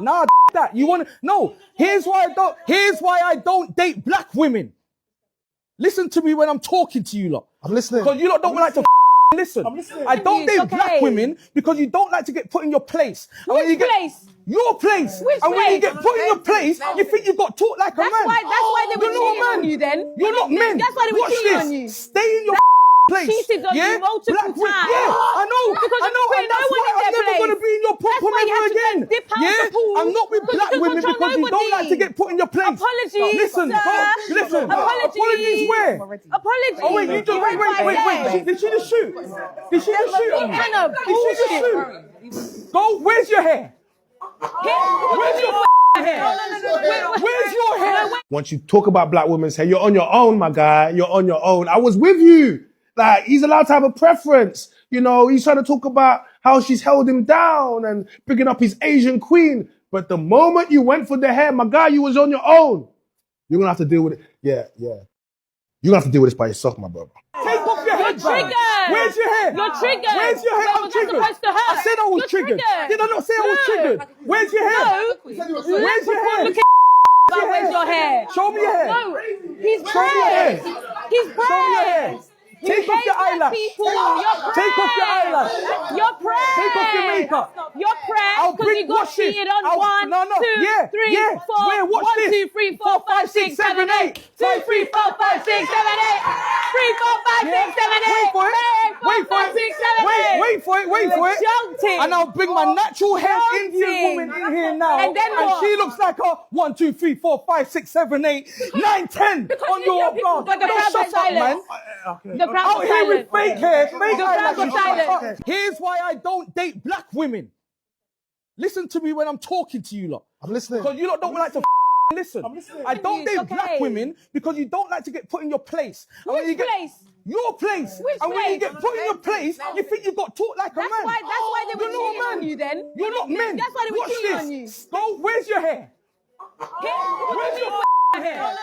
Nah, that. You want to... No. Here's why I don't date black women. Listen to me when I'm talking to you lot. I'm listening. Because you lot don't like to listen. I'm listening. I don't date black women because you don't like to get put in your place. And when you get place? Your place. Which and when place? you get put in your place, you think you got taught like a man. That's why they were cheating on you then. You're not men. That's why they were Watch cheating this. on you. Stay in your place. Cheated on you multiple times. Yeah, I know. Because I know. And that's why I'm never going to be in your pump ever again. I'm not with black women because you don't like to get put in your place. Apologies, Listen. Apologies where? Apologies. Oh, wait, you just wait. Did she just shoot? Did she just shoot? Go, where's your hair? Where's your hair? Where's your hair? Once you talk about black women's hair, you're on your own, my guy. You're on your own. I was with you. Like, he's allowed to have a preference. You know, he's trying to talk about how she's held him down and picking up his Asian queen. But the moment you went for the hair, my guy, you was on your own. You're going to have to deal with it. Yeah. You're going to have to deal with this by yourself, my brother. Take off your head, triggered. Where's your hair? You're triggered. Where's your hair? I'm triggered. I said I was triggered. Did I not say I was triggered? Where's your hair? No. Where's your hair? Where's your hair? Show me your hair. No, he's Show me your hair. pressed. He's Show me your hair. pressed. Take off your eyelash. Take off your eyelash. You're pressed. Take off your makeup. You're pressed because you got cheated on 1, 2, 3, 4. Where? Watch 1, this. 2, 3, 4, 5, 6, 7, 8. 2, 3, 4, 5, 6, 7, 8. 3, 4, 5, 6, 7, 8. Wait for it. Wait for it. Jumped it. And I'll bring my natural hair Indian woman in here now. And then what? she looks like a 1, 2, 3, 4, 5, 6, 7, 8, 9, 10 on your blog. But the crowd got silent. The crowd Out got here with silent. fake hair, fake The crowd got eyelashes. silent. Here's why I don't date black women. Listen to me when I'm talking to you lot. I'm listening. Because you lot don't like to listen. I don't date black women because you don't like to get put in your place. And when you get your place. Which and when you place? get put in your place, you think you got taught like a man. That's why they were You're not cheating on you then. You're not men. That's why they were Watch cheating this. on you. Go, where's your hair? Where's your hair?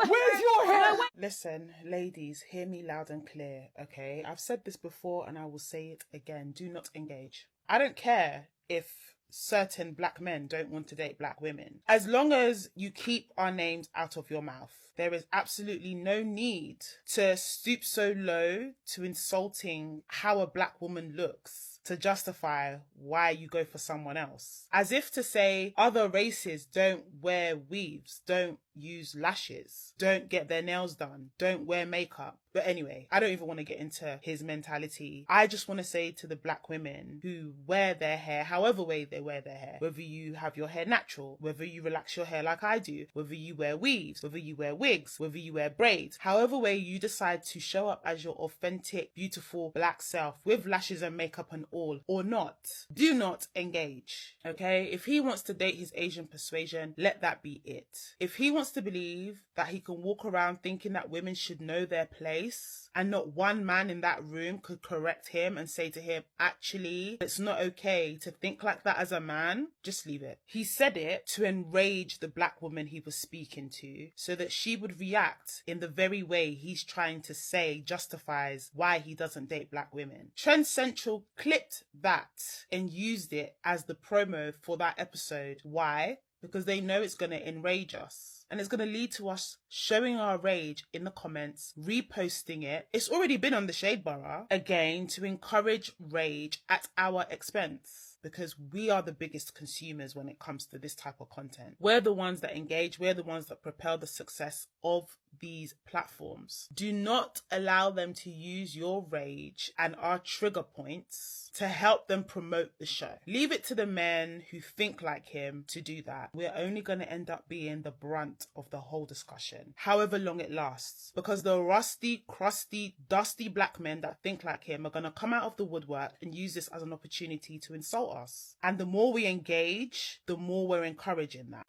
Where's your hair? Listen, ladies, hear me loud and clear, okay? I've said this before and I will say it again. Do not engage. I don't care if certain black men don't want to date black women. As long as you keep our names out of your mouth, there is absolutely no need to stoop so low to insulting how a black woman looks to justify why you go for someone else. As if to say other races don't wear weaves, don't use lashes, don't get their nails done, don't wear makeup. But anyway, I don't even want to get into his mentality. I just want to say to the black women who wear their hair, however way they wear their hair, whether you have your hair natural, whether you relax your hair like I do, whether you wear weaves, whether you wear wigs, whether you wear braids, however way you decide to show up as your authentic, beautiful black self with lashes and makeup and all, or not, do not engage, okay? If he wants to date his Asian persuasion, let that be it. If he wants to believe that he can walk around thinking that women should know their place and not one man in that room could correct him and say to him, actually, it's not okay to think like that as a man, just leave it. He said it to enrage the black woman he was speaking to so that she would react in the very way he's trying to say justifies why he doesn't date black women. Trend Central clipped that and used it as the promo for that episode. Why? Because they know it's going to enrage us. And it's going to lead to us showing our rage in the comments, reposting it. It's already been on the Shade Borough, again, to encourage rage at our expense. Because we are the biggest consumers when it comes to this type of content. We're the ones that engage. We're the ones that propel the success of these platforms. Do not allow them to use your rage and our trigger points to help them promote the show. Leave it to the men who think like him to do that. We're only going to end up being the brunt of the whole discussion, however long it lasts, because the rusty, crusty, dusty black men that think like him are going to come out of the woodwork and use this as an opportunity to insult us. And the more we engage, the more we're encouraging that.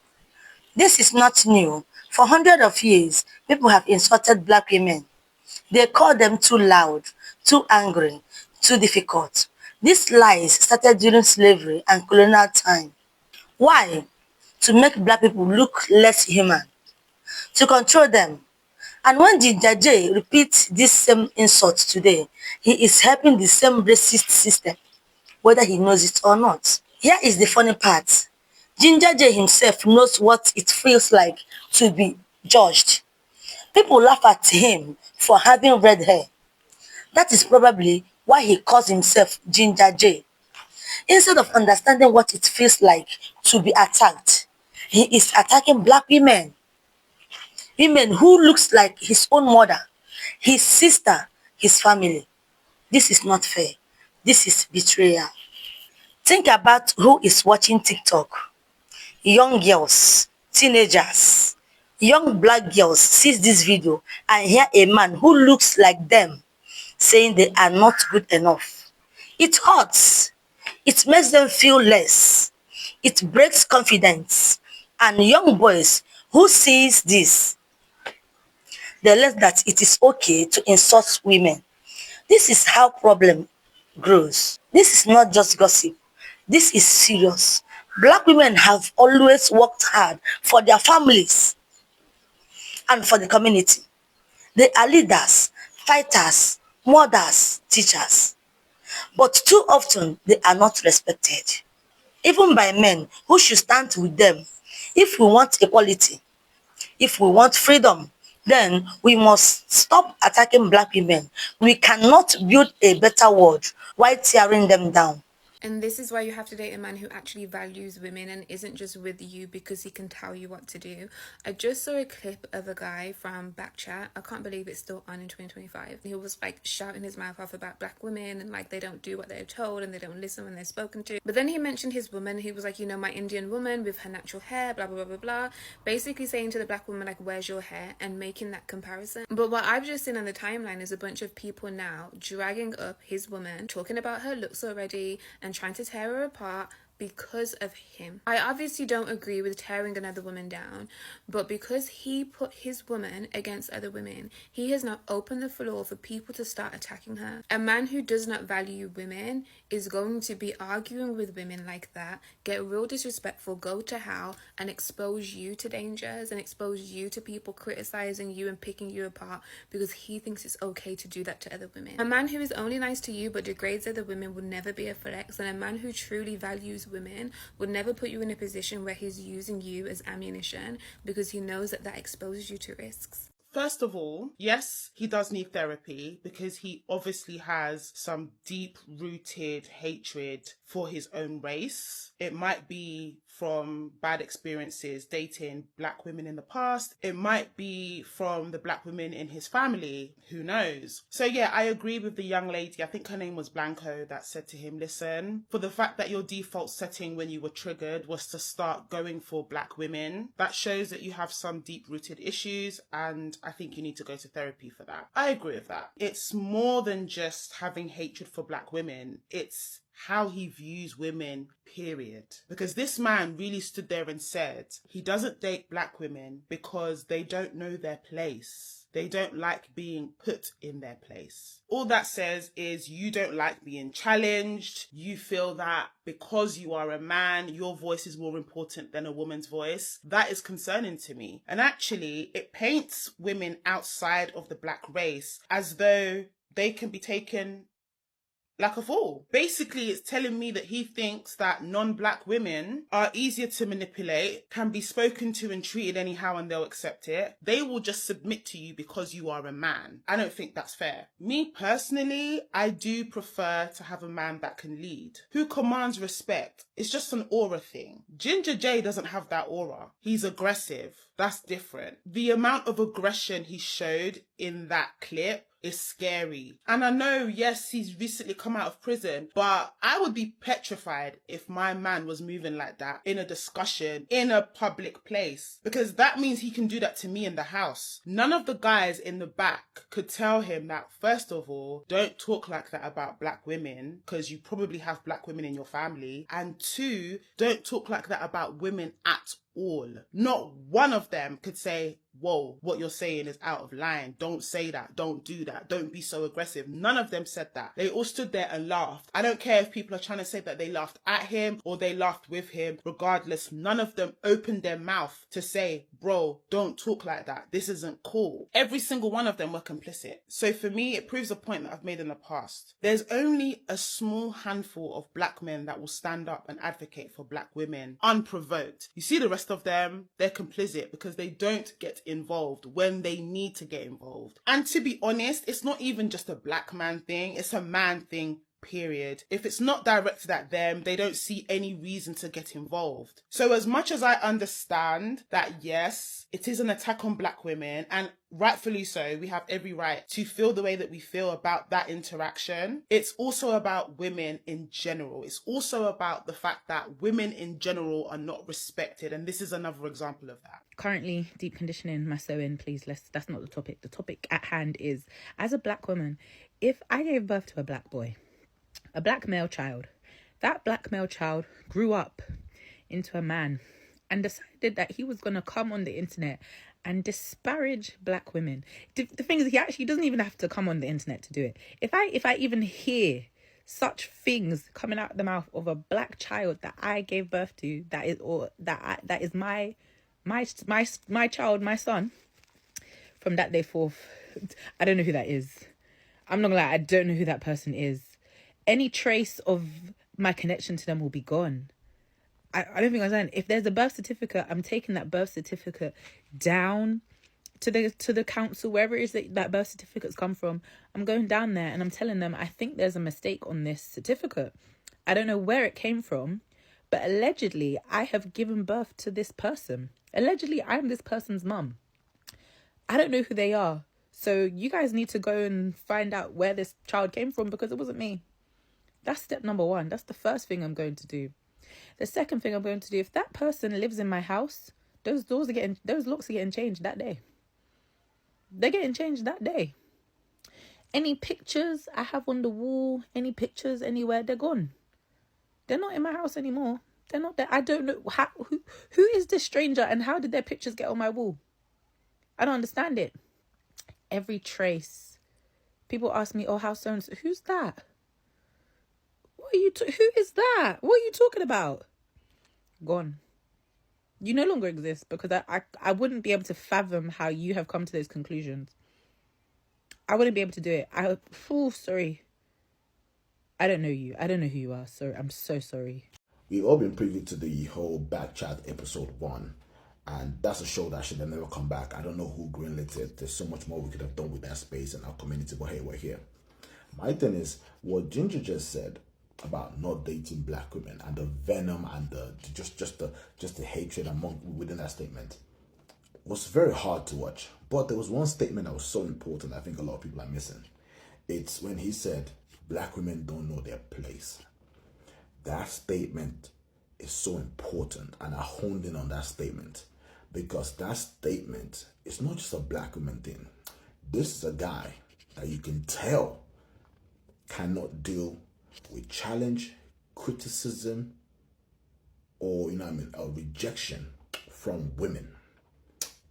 This is not new. For hundreds of years, people have insulted black women. They call them too loud, too angry, too difficult. These lies started during slavery and colonial time. Why? To make black people look less human, to control them. And when Ginger J repeats this same insult today, he is helping the same racist system, whether he knows it or not. Here is the funny part. Ginger J himself knows what it feels like to be judged. People laugh at him for having red hair. That is probably why he calls himself Ginger J. Instead of understanding what it feels like to be attacked, he is attacking black women. Women who looks like his own mother, his sister, his family. This is not fair. This is betrayal. Think about who is watching TikTok. Young girls, teenagers, young black girls sees this video and hear a man who looks like them saying they are not good enough. It hurts. It makes them feel less. It breaks confidence. And young boys who sees this, they learn that it is okay to insult women. This is how problem grows. This is not just gossip. This is serious. Black women have always worked hard for their families and for the community. They are leaders, fighters, mothers, teachers. But too often, they are not respected, even by men who should stand with them. If we want equality, if we want freedom, then we must stop attacking black women. We cannot build a better world while tearing them down. And this is why you have to date a man who actually values women and isn't just with you because he can tell you what to do. I just saw a clip of a guy from Backchat. I can't believe it's still on in 2025. He was like shouting his mouth off about black women and like they don't do what they're told and they don't listen when they're spoken to. But then he mentioned his woman. He was like, you know, my Indian woman with her natural hair, blah, blah, blah, blah, blah. Basically saying to the black woman, like, where's your hair? And making that comparison. But what I've just seen on the timeline is a bunch of people now dragging up his woman, talking about her looks already and trying to tear her apart because of him. I obviously don't agree with tearing another woman down, but because he put his woman against other women, he has now opened the floor for people to start attacking her. A man who does not value women is going to be arguing with women like that, get real disrespectful, go to hell, and expose you to dangers and expose you to people criticizing you and picking you apart because he thinks it's okay to do that to other women. A man who is only nice to you but degrades other women would never be a flex, and a man who truly values women would never put you in a position where he's using you as ammunition because he knows that that exposes you to risks. First of all, yes, he does need therapy because he obviously has some deep-rooted hatred for his own race. It might be from bad experiences dating black women in the past. It might be from the black women in his family. Who knows? So yeah, I agree with the young lady, I think her name was Blanco, that said to him, listen, for the fact that your default setting when you were triggered was to start going for black women, that shows that you have some deep-rooted issues, and I think you need to go to therapy for that. I agree with that. It's more than just having hatred for black women. It's how he views women, period. Because this man really stood there and said he doesn't date black women because they don't know their place. They don't like being put in their place. All that says is you don't like being challenged. You feel that because you are a man, your voice is more important than a woman's voice. That is concerning to me. And actually, it paints women outside of the black race as though they can be taken like a fool. Basically, it's telling me that he thinks that non-black women are easier to manipulate, can be spoken to and treated anyhow and they'll accept it. They will just submit to you because you are a man. I don't think that's fair. Me personally, I do prefer to have a man that can lead, who commands respect. It's just an aura thing. Ginger J doesn't have that aura. He's aggressive. That's different. The amount of aggression he showed in that clip is scary. And I know, yes, he's recently come out of prison, but I would be petrified if my man was moving like that in a discussion, in a public place, because that means he can do that to me in the house. None of the guys in the back could tell him that, first of all, don't talk like that about black women, because you probably have black women in your family, and two, don't talk like that about women at all. Not one of them could say, whoa, what you're saying is out of line. Don't say that. Don't do that. Don't be so aggressive. None of them said that. They all stood there and laughed. I don't care if people are trying to say that they laughed at him or they laughed with him. Regardless, none of them opened their mouth to say, bro, don't talk like that. This isn't cool. Every single one of them were complicit. So for me, it proves a point that I've made in the past. There's only a small handful of black men that will stand up and advocate for black women unprovoked. You see the rest of them, they're complicit because they don't get involved when they need to get involved. And to be honest, it's not even just a black man thing, it's a man thing. Period. If it's not directed at them, they don't see any reason to get involved. So as much as I understand that, yes, it is an attack on black women, and rightfully so, we have every right to feel the way that we feel about that interaction, it's also about women in general. It's also about the fact that women in general are not respected, and this is another example of that. Currently deep conditioning my sewing, please. That's not the topic. The topic at hand is, as a black woman, if I gave birth to a black boy, a black male child, that black male child grew up into a man and decided that he was going to come on the internet and disparage black women. The thing is, he actually doesn't even have to come on the internet to do it. If I even hear such things coming out of the mouth of a black child that I gave birth to, that is my child, my son, from that day forth, I don't know who that is. I'm not gonna lie, I don't know who that person is. Any trace of my connection to them will be gone. I don't think I understand. If there's a birth certificate, I'm taking that birth certificate down to the council, wherever it is that birth certificates come from. I'm going down there and I'm telling them, I think there's a mistake on this certificate. I don't know where it came from, but allegedly I have given birth to this person. Allegedly I'm this person's mum. I don't know who they are. So you guys need to go and find out where this child came from, because it wasn't me. That's step number one. That's the first thing I'm going to do. The second thing I'm going to do, if that person lives in my house, those locks are getting changed that day. They're getting changed that day. Any pictures I have on the wall, any pictures anywhere, they're gone. They're not in my house anymore. They're not there. I don't know who is this stranger and how did their pictures get on my wall? I don't understand it. Every trace. People ask me, oh, how so-and-so? Who's that? Who is that? What are you talking about? Gone. You no longer exist, because I wouldn't be able to fathom how you have come to those conclusions. I wouldn't be able to do it. Sorry. I don't know you. I don't know who you are. Sorry. I'm so sorry. We've all been privy to the whole Backchat episode 1. And that's a show that should have never come back. I don't know who greenlit it. There's so much more we could have done with that space and our community, but hey, we're here. My thing is, what Ginger just said about not dating black women and the venom and the just the hatred within that statement was very hard to watch. But there was one statement that was so important I think a lot of people are missing. It's when he said black women don't know their place. That statement is so important, and I honed in on that statement because that statement is not just a black woman thing. This is a guy that you can tell cannot deal with challenge, criticism, or a rejection from women.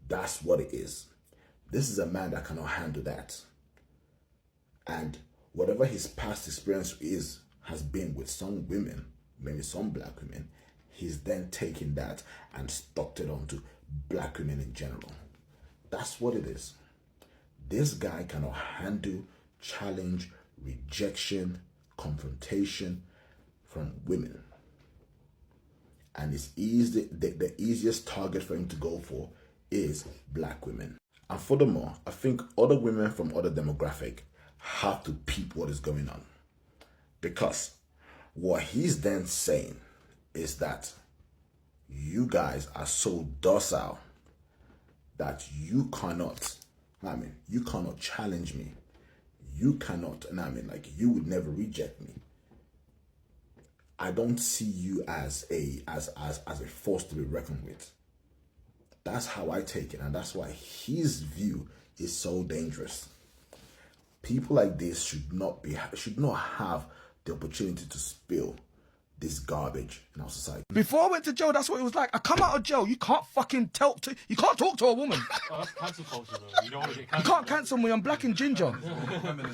That's what it is. This is a man that cannot handle that. And whatever his past experience has been with some women, maybe some black women, he's then taken that and stuck it onto black women in general. That's what it is. This guy cannot handle challenge, rejection, confrontation from women. And it's easy, the easiest target for him to go for is black women. And furthermore, I think other women from other demographic have to peep what is going on. Because what he's then saying is that you guys are so docile that you cannot challenge me. You cannot, you would never reject me. I don't see you as a force to be reckoned with. That's how I take it, and that's why his view is so dangerous. People like this should not have the opportunity to spill this garbage in our society. Before I went to jail, that's what it was like. I come out of jail, you can't fucking you can't talk to a woman. Oh, that's cancel culture, though. You don't want to get You cancelled. can't cancel me, I'm black and ginger.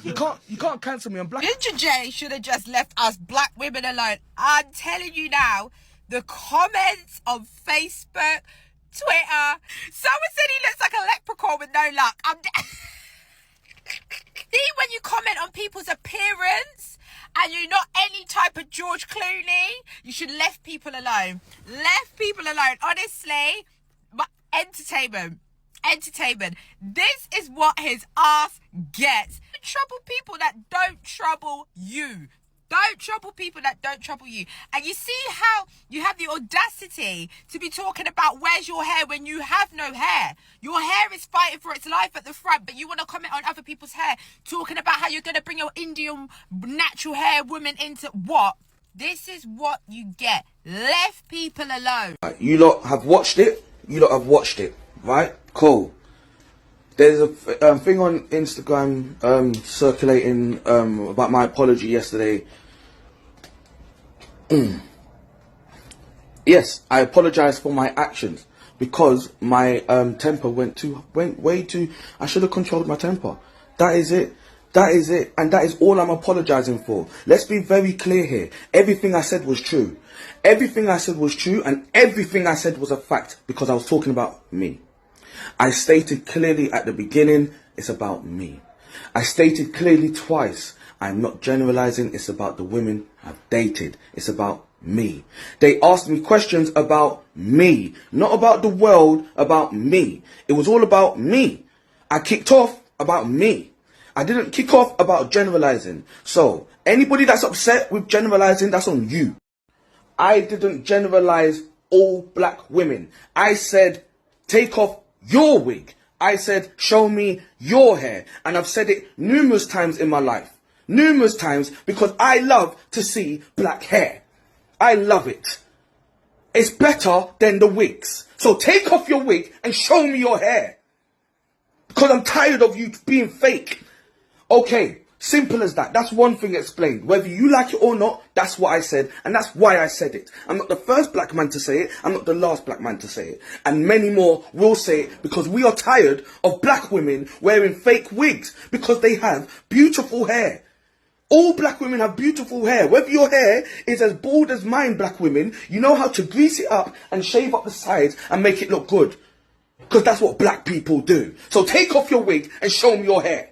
You can't cancel me, I'm black. Ginger J should have just left us black women alone. I'm telling you now, the comments on Facebook, Twitter, someone said he looks like a leprechaun with no luck. See, when you comment on people's appearance and you're not any type of George Clooney, you should left people alone. Left people alone. Honestly, but entertainment. This is what his ass gets. Don't trouble people that don't trouble you. Don't trouble people that don't trouble you. And you see how you have the audacity to be talking about where's your hair when you have no hair. Your hair is fighting for its life at the front, but you want to comment on other people's hair, talking about how you're going to bring your Indian natural hair woman into what? This is what you get. Left people alone. You lot have watched it. Right? Cool. There's a thing on Instagram circulating about my apology yesterday. Yes, I apologize for my actions because my temper went way too. I should have controlled my temper. That is it, and that is all I'm apologizing for. Let's be very clear here. Everything I said was true. Everything I said was true, and everything I said was a fact because I was talking about me. I stated clearly at the beginning, it's about me. I stated clearly twice, I'm not generalizing, it's about the women I've dated. It's about me. They asked me questions about me, not about the world, about me. It was all about me. I kicked off about me. I didn't kick off about generalizing. So, anybody that's upset with generalizing, that's on you. I didn't generalize all black women. I said, take off your wig. I said, show me your hair. And I've said it numerous times in my life. Numerous times because I love to see black hair. I love it. It's better than the wigs. So take off your wig and show me your hair. Because I'm tired of you being fake. Okay, simple as that. That's one thing explained. Whether you like it or not, that's what I said. And that's why I said it. I'm not the first black man to say it. I'm not the last black man to say it. And many more will say it because we are tired of black women wearing fake wigs because they have beautiful hair. All black women have beautiful hair. Whether your hair is as bald as mine, black women, you know how to grease it up and shave up the sides and make it look good. Because that's what black people do. So take off your wig and show me your hair.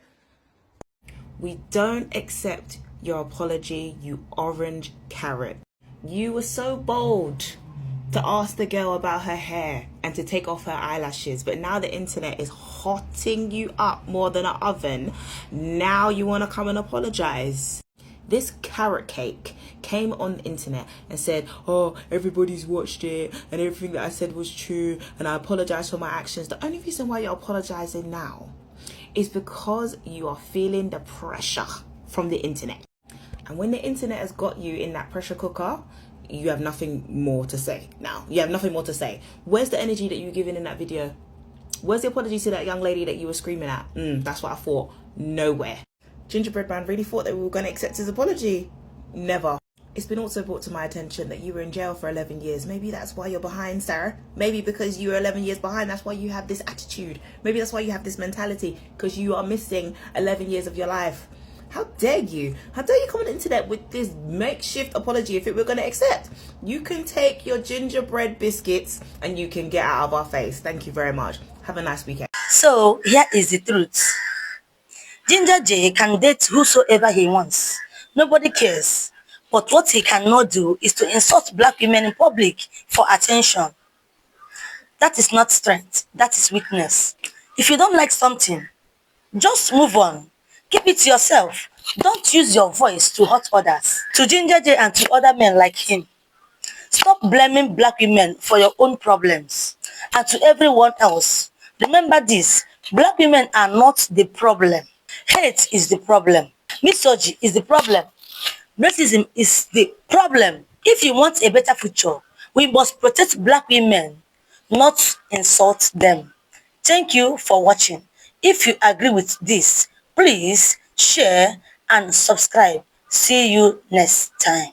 We don't accept your apology, you orange carrot. You were so bold to ask the girl about her hair and to take off her eyelashes, but now the internet is hotting you up more than an oven. Now you want to come and apologize. This carrot cake came on the internet and said, oh, everybody's watched it and everything that I said was true and I apologize for my actions. The only reason why you're apologizing now is because you are feeling the pressure from the internet. And when the internet has got you in that pressure cooker, you have nothing more to say now. You have nothing more to say. Where's the energy that you were giving in that video? Where's the apology to that young lady that you were screaming at? That's what I thought. Nowhere. Gingerbread Man really thought that we were going to accept his apology. Never. It's been also brought to my attention that you were in jail for 11 years. Maybe that's why you're behind, Sarah. Maybe because you were 11 years behind, that's why you have this attitude. Maybe that's why you have this mentality, because you are missing 11 years of your life. How dare you? How dare you come on the internet with this makeshift apology if it were going to accept? You can take your gingerbread biscuits and you can get out of our face. Thank you very much. Have a nice weekend. So here is the truth. Ginger J can date whosoever he wants. Nobody cares. But what he cannot do is to insult black women in public for attention. That is not strength. That is weakness. If you don't like something, just move on. Keep it to yourself. Don't use your voice to hurt others. To Ginger J and to other men like him. Stop blaming black women for your own problems. And to everyone else, remember this. Black women are not the problem. Hate is the problem. Misogyny is the problem. Racism is the problem. If you want a better future, we must protect black women, not insult them. Thank you for watching. If you agree with this, please share and subscribe. See you next time.